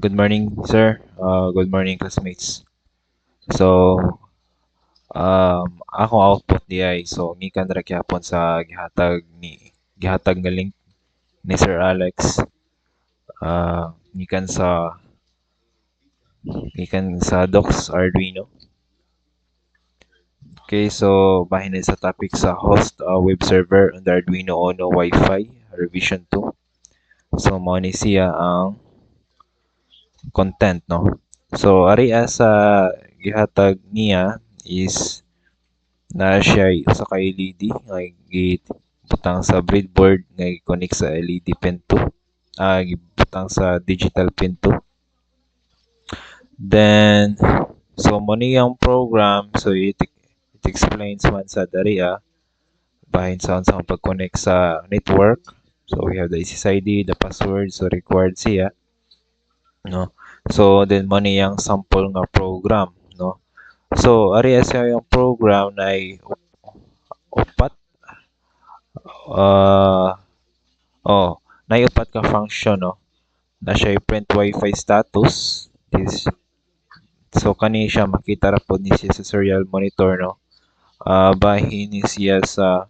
Good morning, sir. Good morning, classmates. So, akong output di ay so gikan ra gyapon sa gihatag nga link ni Sir Alex. Gikan sa Docs Arduino. Okay, so bahin na sa topic sa host web server on the Arduino Uno Wi-Fi revision 2. So mao ni siya ang content, no. So ari sa gihatag niya is na siya usa ka LED nga gibutang sa breadboard nga i-connect sa LED pin 2. Gibutang sa digital pin 2. Then so mo niyang program, so it explains man sa dari bahin sa unsang pag-connect sa network. So we have the SSID, the password, so required siya, no. So then mo niyang sample nga program, no. So ari siya yung program na ay upat uh, oh, naiupat ka function, no. Na siya print Wi-Fi status. So kani siya makita ra pod ni siya sa serial monitor, no. Bahin ni siya sa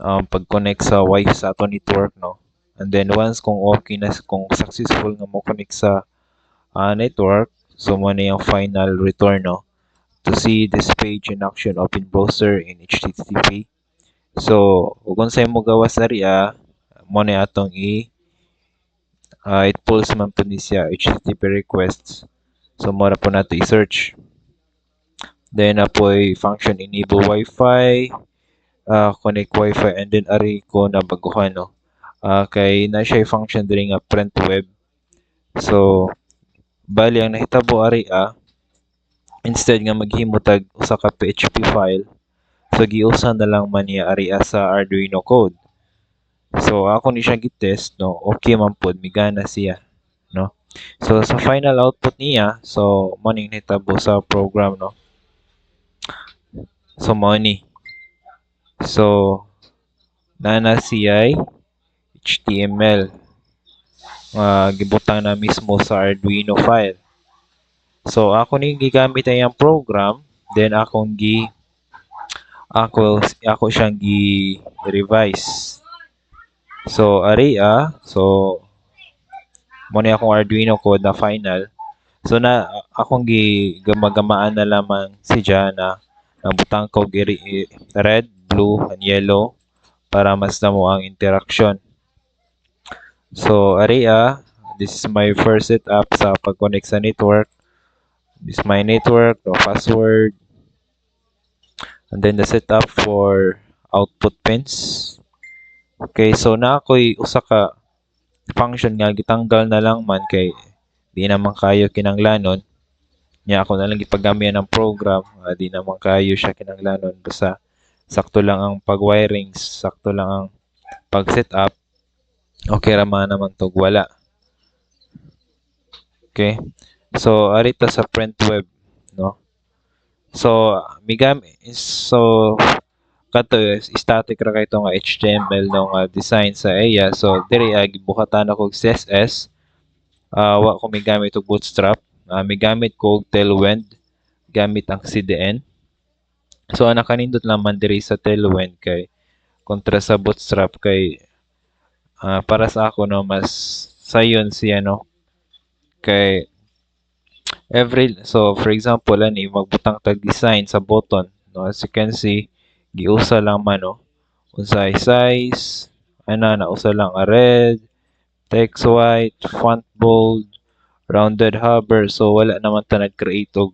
pag-connect sa Wi-Fi sa ato network, no. And then once kung okay na, kung successful nga mo connect sa network, so mo na yung final return, no. To see this page in action, open browser in HTTP. So kung sa mo gawas area, mo na atong it pulls man po ni siya HTTP requests. So mora po nato i-search. Then apoy function enable Wi-Fi, connect Wi-Fi, and then ari ko na baguhan, no. Kay na siya function diri nga print web. So bali ang nahitabo ari instead nga maghimo tag usa ka PHP file, so giusa na lang man niya ari sa Arduino code. So ako ni siya gitest, no, okay man pod, migana siya, no. So sa final output niya, so mo ning nahitabo sa program, no. So mo ni. So nana siya HTML gibutang na mismo sa Arduino file. So ako ni gigamit ang program, then ako siyang gi-revise. So ari so mo ni akong Arduino code na final. So na akong gigama-gamaan na lamang si na nabutang ko red, blue, and yellow para mas namo ang interaction. So ari this is my first setup sa pag-connect sa network. This is my network, no password, and then the setup for output pins. Okay, so na ako'y usa ka function nga gitanggal na lang man kay di naman kayo kinanglanon. Nya ako na lang gipagamihan ng program, di naman kayo siya kinanglanon, basta sakto lang ang pag-wiring, sakto lang ang pag-setup. Okay ra man naman tog wala. Okay. So arita sa print web, no. So kato static ra kay nga HTML no nga design sa iya. So diri gibuhatan ako og CSS. Wa ko migamit og Bootstrap. Migamit ko og Tailwind gamit ang CDN. So ang nakanindot naman diri sa Tailwind kay kontra sa Bootstrap kay para sa ako, no, mas sayon siya, no. Kay so for example ani magbutang tag design sa button, no, as you can see giusa lang man, no, unsay size nausa lang red, text white, font bold, rounded hover. So wala naman ta nag-create og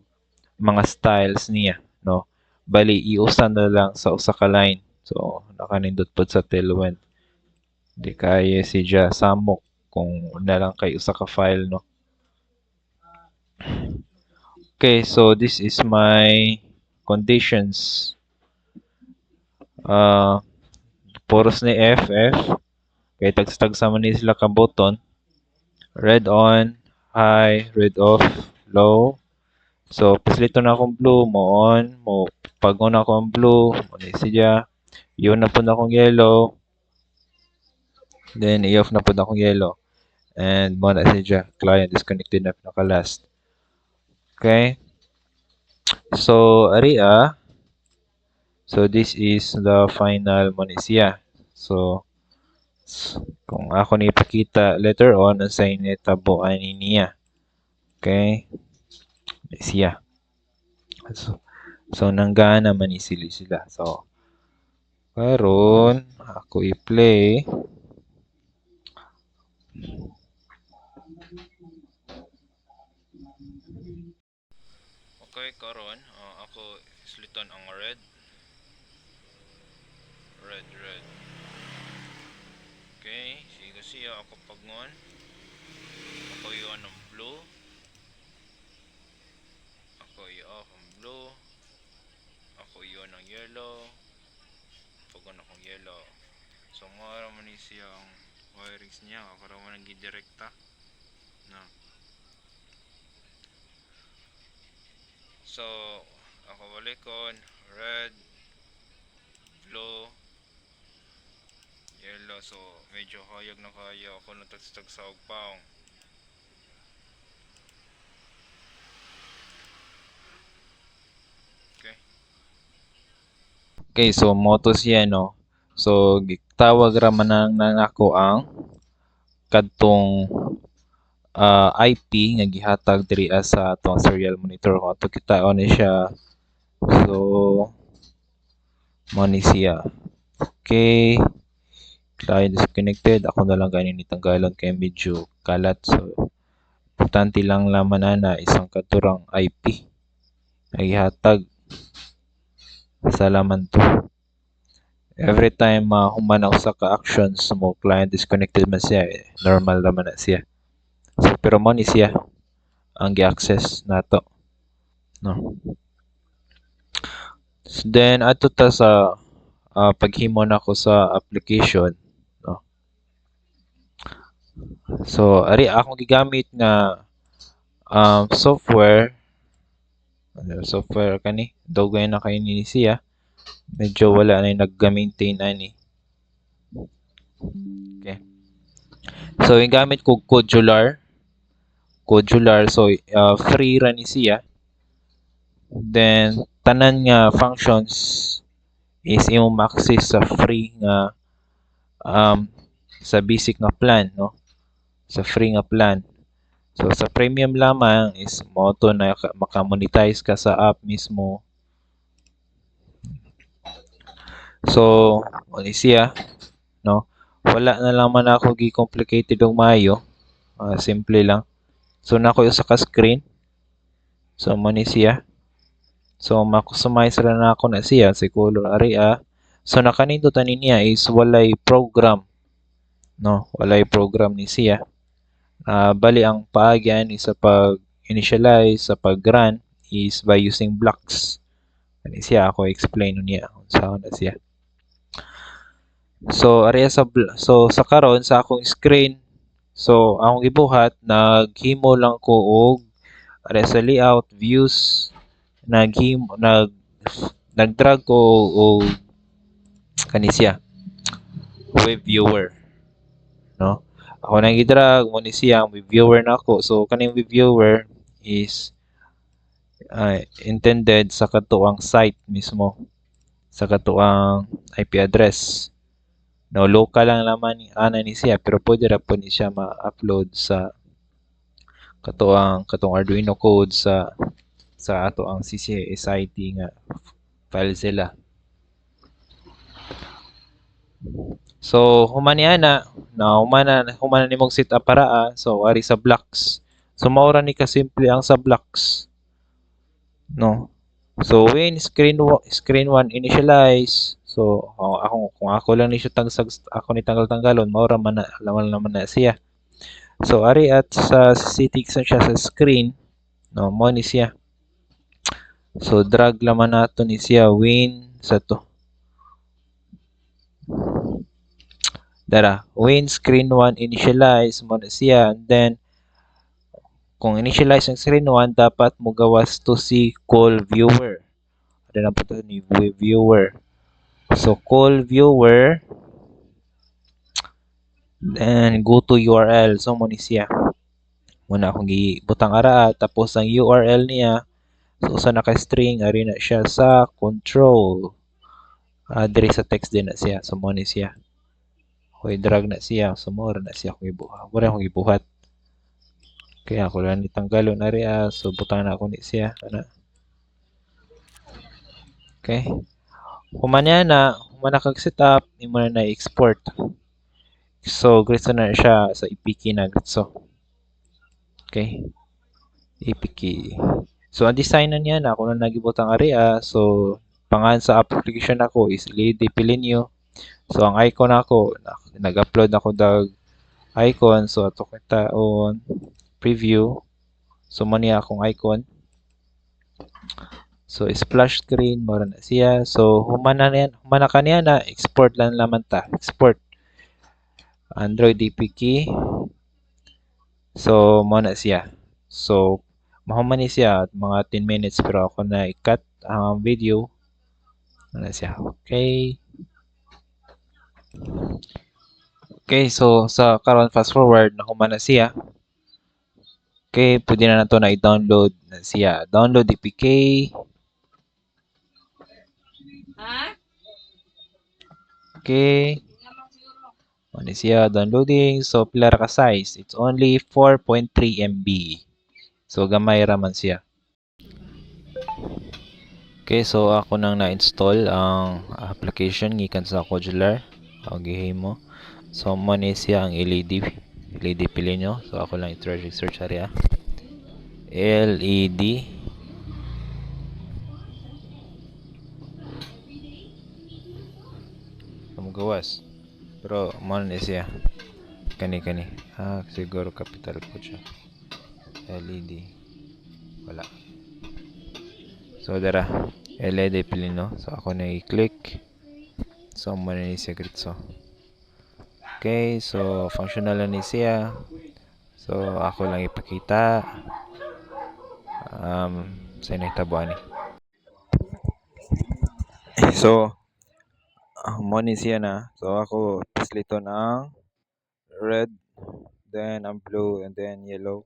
mga styles niya, no. Bali iusa na lang sa usa ka line. So nakanindot pod sa Tailwind. Di kaya si samok kung na lang kay usa ka file, no. Okay, so this is my conditions. Puros ni FF. Kay tag sa man sila ka button. Red on, high, red off, low. So paslito na akong blue, mo on, mo pag on ako ang blue, mo ni siya. Yun na po na akong yellow. Then i-off na po na akong yellow. And mo na siya client disconnected na pinaka-last. Okay? So, ari so this is the final mo ni siya. So, kung ako ni ipakita later on, ang sa initabuan niya. Okay? Siya. So nanggana man ni sila. So, karon ako i-play. Okay, karon ako sliton ang red. Red. Okay, sige siya ako pagngon. Ako yun ang blue. Ako i-off ang blue. Ako yun ang yellow. Pagon akong yellow. So mara man ni siya ang wirings niya. Ako raman ang gidirekta. No. So, ako balikon, red, blue, yellow. So, medyo hayag na kayo ako natagstag sa ugpaong. Okay. Okay, so moto siya no. So, tawag raman nang ako ang kadtong IP nga gihatag diri sa atong serial monitor ko. Ato kitaon ni siya. So, mo ni siya. Okay. Client disconnected. Ako na lang ganin itanggalon kay medyo kalat. So, importante lang laman na isang katurang IP. Nagihatag sa laman to. Every time humanaw sa ka-actions mo, client disconnected man siya. Normal naman na siya. So, pero mo ni siya ang gi-access nato. No. So, then, ato ta sa paghimo na ko sa application. No. So, ari akong gigamit nga software kani dugay na kay ni siya, medyo wala na nag-maintain ani. Okay, so yung gamit ko Codular, so free ra ni siya. Then tanan nga functions is imong access sa free nga sa basic nga plan, no, sa free nga plan. So sa premium lamang is mo to na maka-monetize ka sa app mismo. So, ano siya, no? Wala na lang man ako gi-complicated og maayo. Simple lang. So, nako sa ka-screen. So, mo ni siya. So, ma-customize ra na ako na siya si color area. So, nakanindot ani niya is walay program, no? Walay program ni siya. Bali ang paagyan is sa pag-initialize, sa pag-run is by using blocks. Ani siya ako explain niya unsa na siya. So area sa karon sa akong screen, so akong gibuhat naghimo lang ko og area sa layout views, nag-drag ko og kani siya web viewer, no. Ako nang i-drag mo ni siya ang web viewer nako. So kaning web viewer is intended sa katuang site mismo, sa katuang IP address. No, local lang naman ni siya pero pwede ra po ni siya ma-upload sa katong Arduino code sa ato ang CCSIT nga file sila. So human humana nimong set up para so ari sa blocks. So maura ni ka simple ang sa blocks. No. So when screen 1 initialize, so kung ako lang ni siya ako ni tanggal-tanggalon, maura man na siya. So ari at sa settings siya sa screen, no, mo ni siya. So drag laman nato ni siya when sa to. Dara, when screen 1 initialize mo na siya, and then kung initialize ang screen 1, dapat mo gawas to si call viewer. Ada na po to ni viewer. So call viewer, Then go to URL. So mo ni siya. Muna akong gibutang ara tapos ang URL niya so usa na ka string ari na siya sa control. Diri sa text din na siya. So mo ni siya. Hoy drag na siya. So mo na siya akong ibuhat. Wala akong ibuhat. Kaya ako lang itanggalon na rin. So butang na ako ni siya. Ano? Okay. Humana na. Humana kag setup. Imo na na-export. So, grito na siya sa ipiki na grito. Okay. Ipiki. So, ang design na niya na ako na nagibutang area. So, pangalan sa application ako is Lady Pilinyo. So, ang icon ako, nag-upload ako dag icon. So, ato kita on preview. So, mani akong icon. So, splash screen, mara na siya. So, humana ka niya na, export lang naman ta. Export. Android APK. So, mo na siya. So, mahuman ni siya mga 10 minutes pero ako na i-cut ang video. Mo na siya. Okay. Okay, so sa karon fast forward na human na siya. Okay, pwede na nato na i-download na siya. Download APK. Okay. Ano siya downloading. So, pila ra ka size? It's only 4.3 MB. So, gamay ra man siya. Okay, so ako nang na-install ang application gikan sa Modular. Gihimo. So, mo ni siya ang LED pili nyo. So, ako lang i-try search area. LED. Gawas. Pero, mo ni siya. Kani. Siguro capital po siya. LED. Wala. So, dara. LED pili no. So, ako na i-click. So, mo ni siya gritso. Okay, so, functional na ni siya. So, ako lang ipakita. Sa nahitabuan ni. So, mo ni siya na. So, ako pislito ng red, then ang blue, and then yellow.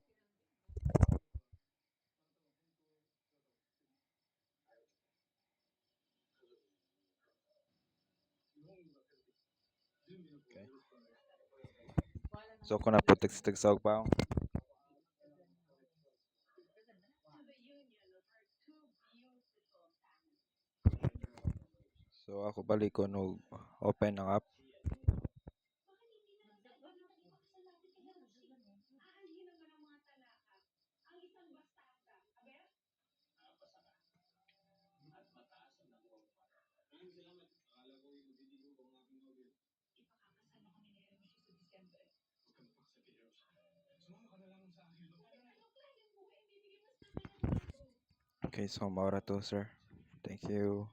Okay. So, kung na po tigsag pa. So, ako balik ko no open ang app. Okay, so maura to, sir. Thank you.